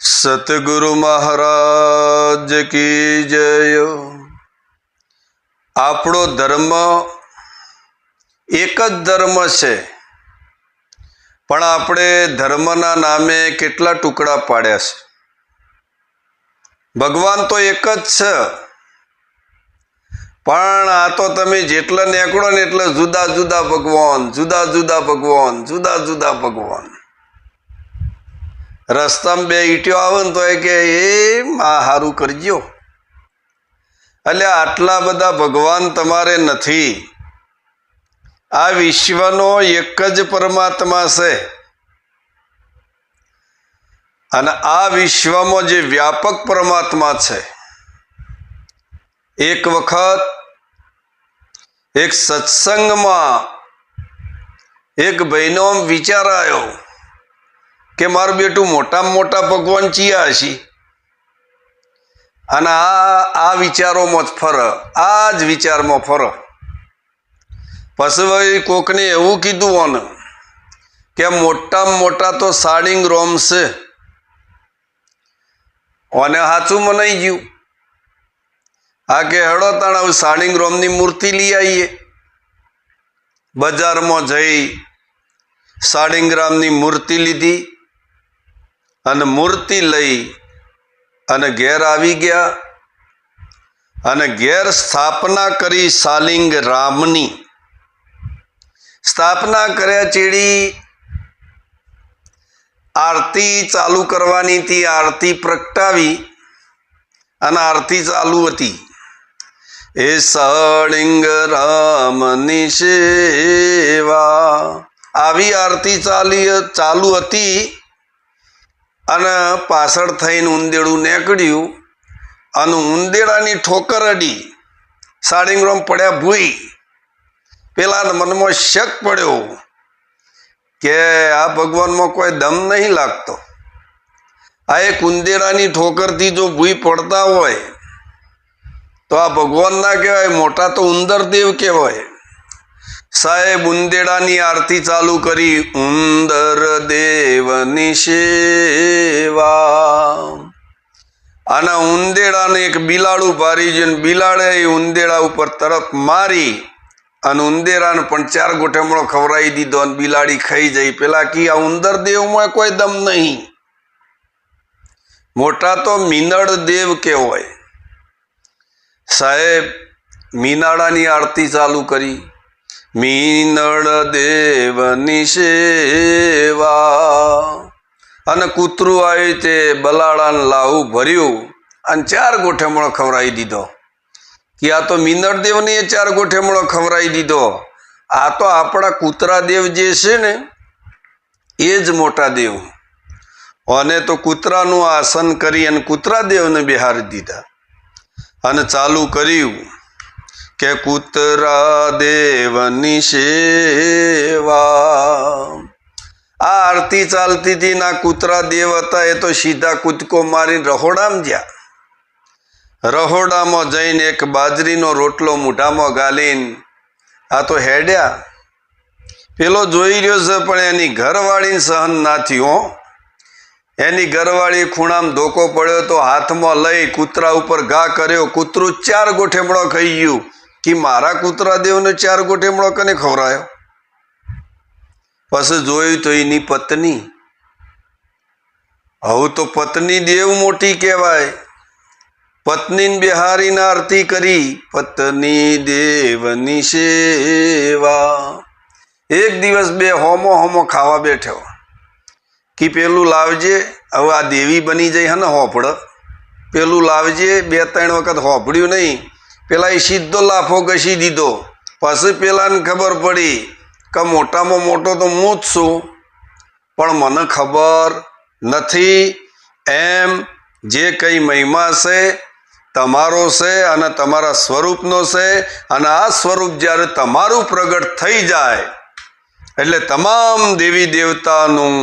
સતગુરુ મહારાજ કી જય। આપણો ધર્મ એક જ ધર્મ છે, પણ આપણે ધર્મના નામે કેટલા ટુકડા પાડ્યા છે। ભગવાન તો એક જ છે, પણ આ તો તમે જેટલા નીકળો ને એટલે જુદા જુદા ભગવાન, જુદા જુદા ભગવાન, જુદા જુદા ભગવાન। રસ્તામાં બે ઈંટીઓ આવે ને તો એ કે આ સારું કરજો, એટલે આટલા બધા ભગવાન તમારે નથી। આ વિશ્વનો એક જ પરમાત્મા છે, અને આ વિશ્વમાં જે વ્યાપક પરમાત્મા છે, એક વખત એક સત્સંગમાં એક ભાઈનો વિચાર આવ્યો કે મારું બેટું મોટામાં મોટા ભગવાન ચિયા હશે, અને આ વિચારોમાં જ ફરે, આ જ વિચારમાં ફરે। પછી ભાઈ કોકને એવું કીધું હોને કે મોટામાં મોટા તો સાળિંગ રોમ છે, અને સાચું મનાઈ ગયું। આ કે હેડો તાણ હવે સાળિંગ રોમની મૂર્તિ લઈ આવીએ। બજારમાં જઈ સાળિંગરામની મૂર્તિ લીધી અને મૂર્તિ લઈ અને ઘેર આવી ગયા, અને ઘેર સ્થાપના કરી। સાલિંગ રામની સ્થાપના કર્યા ચેડી આરતી ચાલુ કરવાની હતી, આરતી પ્રગટાવી અને આરતી ચાલુ હતી। એ સાળિંગ રામની સેવા, આવી આરતી ચાલુ હતી, અને પાછળ થઈને ઉંદેડું નીકળ્યું અને ઉંદેડાની ઠોકર અડી, સાળિંગ રામ પડ્યા ભૂઈ। પેલા મનમાં શક પડ્યો કે આ ભગવાનમાં કોઈ દમ નહીં લાગતો। આ એક ઉંદેડાની ઠોકરથી જો ભૂઈ પડતા હોય તો આ ભગવાન ના કહેવાય, મોટા તો ઉંદર દેવ કહેવાય। સાહેબ ઉંદેડાની આરતી ચાલુ કરી, ઉંદર દેવની સેવા, અને ઉંદેડાને એક બિલાડું ભારી છે, બિલાડે ઉંદેડા ઉપર તરફ મારી અને ઉંદેડાને પણ 4 ગોઠમણો ખવડાવી દીધો, અને બિલાડી ખાઈ જઈ। પેલા કી આ ઉંદર દેવમાં કોઈ દમ નહીં, મોટા તો મીનળ દેવ કહેવાય। સાહેબ મીનાળાની આરતી ચાલુ કરી, મીનળ દેવની સેવા, અને કૂતરું આવ્યું તે બલાડાને લાવું ભર્યું અને 4 ગોઠમણો ખવડાવી દીધો, કે આ તો મીનળ દેવને 4 ગોઠમણો ખવડાવી દીધો। આ તો આપણા કૂતરા દેવ જે છે ને એ જ મોટા દેવ, અને તો કૂતરાનું આસન કરી અને કૂતરા દેવને બેહારી દીધા, અને ચાલુ કર્યું કે કૂતરા દેવની સેવા। આ આરતી ચાલતી હતી, ના કૂતરા દેવ હતા એ તો સીધા કૂદકો મારીને રહોડામાં ગયા। રહોડામાં જઈને એક બાજરીનો રોટલો મૂઢામાં ગાલીને આ તો હેડ્યા। પેલો જોઈ રહ્યો છે, પણ એની ઘરવાળીને સહન ના થયું। એની ઘરવાળી ખૂણામાં ધોકો પડ્યો તો હાથમાં લઈ કૂતરા ઉપર ઘા કર્યો, કૂતરું 4 ગોઠમણો ખાઈ ગયું। કે મારા કૂતરા દેવને 4 ગોઠમણો કને ખવડાયો? પછી જોયું તો એની પત્ની, હવે તો પત્ની દેવ મોટી કહેવાય। પત્નીને બિહારીને આરતી કરી, પત્ની દેવની સેવા। એક દિવસ બે હોમો ખાવા બેઠો, કે પેલું લાવજે, હવે આ દેવી બની જઈ હે ને હોપડ, પેલું લાવજે। 2-3 વખત હોપડ્યું નહીં, પેલા એ સીધો લાફો ઘસી દીધો। પછી પેલાને ખબર પડી કે મોટામાં મોટો તો હું જ છું, પણ મને ખબર નથી, એમ જે કંઈ મહિમા છે તમારો છે અને તમારા સ્વરૂપનો છે, અને આ સ્વરૂપ જ્યારે તમારું પ્રગટ થઈ જાય એટલે તમામ દેવી દેવતાનું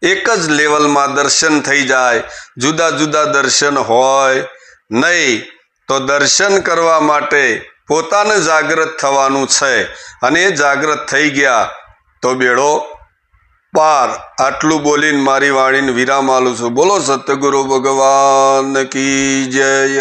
એક જ લેવલમાં દર્શન થઈ જાય। જુદા જુદા દર્શન હોય નહીં, તો દર્શન કરવા માટે પોતાને જાગૃત થવાનું છે, અને એ જાગૃત થઈ ગયા તો બેડો પાર. આટલું બોલીને મારી વાણીને વિરામ આલું છું. બોલો સતગુરુ ભગવાન કી જય.